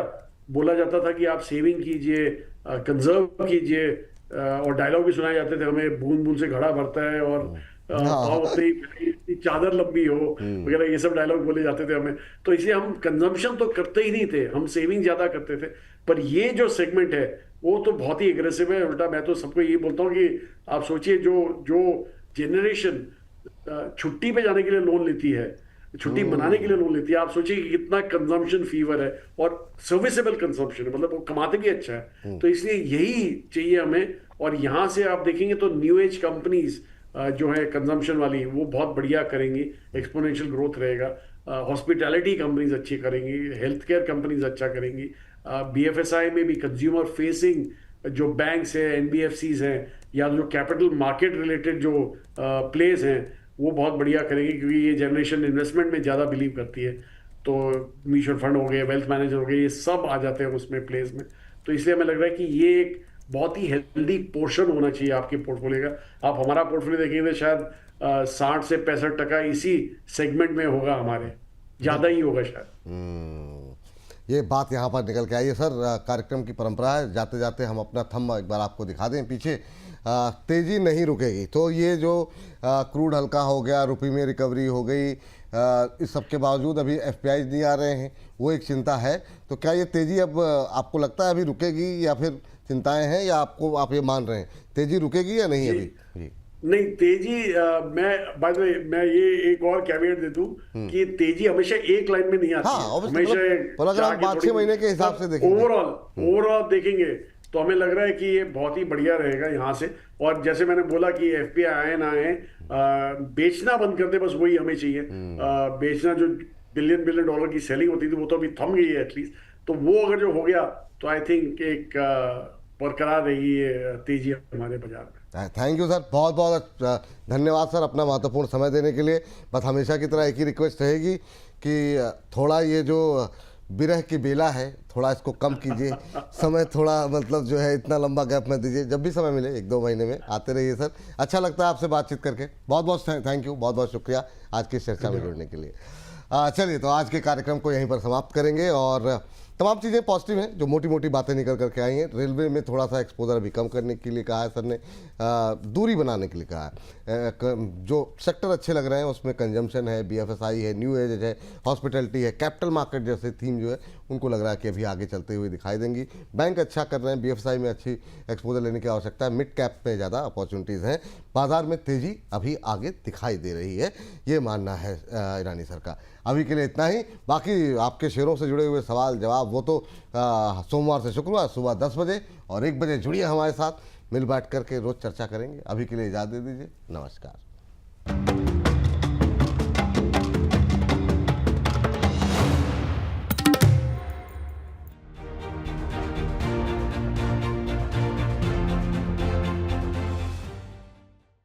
बोला जाता था कि आप सेविंग कीजिए, कंजर्व कीजिए, और डायलॉग भी सुनाए जाते थे हमें, बूंद बूंद से घड़ा भरता है, और हाँ। पाँव अपने ही चादर लंबी हो वगैरह, ये सब डायलॉग बोले जाते थे हमें। तो इसलिए हम कंजम्पशन तो करते ही नहीं थे, हम सेविंग ज्यादा करते थे। पर ये जो सेगमेंट है वो तो बहुत ही एग्रेसिव है। उल्टा मैं तो सबको ये बोलता हूँ कि आप सोचिए, जो जो जनरेशन छुट्टी पे जाने के लिए लोन लेती है, छुट्टी मनाने के लिए लोन लेती है, आप सोचिए कि कितना कंजम्पशन फीवर है, और सर्विसेबल कंजम्पशन है, मतलब वो कमाते भी अच्छा है। तो इसलिए यही चाहिए हमें। और यहाँ से आप देखेंगे तो न्यू एज कंपनीज जो है कंजम्पशन वाली, वो बहुत बढ़िया करेंगी, एक्सपोनेंशियल ग्रोथ रहेगा। हॉस्पिटैलिटी कंपनीज अच्छी करेंगी, हेल्थ केयर कंपनीज अच्छा करेंगी, बीएफएसआई में भी कंज्यूमर फेसिंग जो बैंक्स हैं, एनबीएफसीज हैं, या जो कैपिटल मार्केट रिलेटेड जो प्लेस हैं, वो बहुत बढ़िया करेंगे, क्योंकि ये जनरेशन इन्वेस्टमेंट में ज़्यादा बिलीव करती है। तो म्यूचुअल फंड हो गए, वेल्थ मैनेजर हो गए, ये सब आ जाते हैं उसमें प्लेस में। तो इसलिए हमें लग रहा है कि ये एक बहुत ही हेल्दी पोर्शन होना चाहिए आपके पोर्टफोलियो का। आप हमारा पोर्टफोलियो देखेंगे तो शायद 60 से 65% इसी सेगमेंट में होगा, हमारे ज़्यादा ही होगा शायद। ये बात यहाँ पर निकल के आई है सर। कार्यक्रम की परंपरा है, जाते जाते हम अपना थंब एक बार आपको दिखा दें पीछे। तेज़ी नहीं रुकेगी। तो ये जो क्रूड हल्का हो गया, रुपये में रिकवरी हो गई, इस सब के बावजूद अभी एफपीआई नहीं आ रहे हैं, वो एक चिंता है। तो क्या ये तेज़ी अब आपको लगता है अभी रुकेगी, या फिर चिंताएं हैं, या आप ये मान रहे हैं तेज़ी रुकेगी या नहीं अभी? जी नहीं, तेजी, मैं बाय द वे मैं ये एक और कैविएट दे दूं कि तेजी हमेशा एक लाइन में नहीं आती हाँ, है, obviously, हमेशा मतलब अगर हम 5-6 महीने के हिसाब से देखेंगे, ओवरऑल देखेंगे तो हमें लग रहा है कि ये बहुत ही बढ़िया रहेगा यहाँ से। और जैसे मैंने बोला कि एफपीआई आए ना आए, बेचना बंद कर दे, बस वही हमें चाहिए। बेचना, जो बिलियन डॉलर की सेलिंग होती थी, वो तो अभी थम गई है एटलीस्ट। तो वो अगर जो हो गया तो आई थिंक एक बरकरार रहेगी तेजी हमारे बाजार में। थैंक यू सर, बहुत बहुत धन्यवाद सर अपना महत्वपूर्ण समय देने के लिए। बस हमेशा की तरह एक ही रिक्वेस्ट रहेगी कि थोड़ा ये जो बिरह की बेला है, थोड़ा इसको कम कीजिए। समय थोड़ा, मतलब जो है, इतना लंबा गैप मत दीजिए। जब भी समय मिले 1-2 महीने में आते रहिए सर। अच्छा लगता है आपसे बातचीत करके। बहुत बहुत थैंक यू, बहुत बहुत शुक्रिया आज की इस चर्चा में जुड़ने के लिए। चलिए, तो आज के कार्यक्रम को यहीं पर समाप्त करेंगे। और तमाम चीज़ें पॉजिटिव हैं, जो मोटी मोटी बातें निकल करके आई हैं। रेलवे में थोड़ा सा एक्सपोजर अभी कम करने के लिए कहा है सर ने, दूरी बनाने के लिए कहा है। जो सेक्टर अच्छे लग रहे हैं उसमें कंजम्पशन है, बीएफएसआई है, न्यू एज है, हॉस्पिटैलिटी है, कैपिटल मार्केट जैसे थीम जो है उनको लग रहा है कि अभी आगे चलते हुए दिखाई देंगी। बैंक अच्छा कर रहे हैं, बीएफएसआई में अच्छी एक्सपोजर लेने की आवश्यकता है, मिड कैप में ज़्यादा अपॉर्चुनिटीज़ हैं, बाजार में तेज़ी अभी आगे दिखाई दे रही है, ये मानना है ईरानी सर का। अभी के लिए इतना ही। बाकी आपके शेयरों से जुड़े हुए सवाल जवाब वो तो सोमवार से शुक्रवार सुबह 10 बजे और 1 बजे जुड़िए हमारे साथ, मिल बैठ करके रोज़ चर्चा करेंगे। अभी के लिए इजाज़त दे दीजिए, नमस्कार।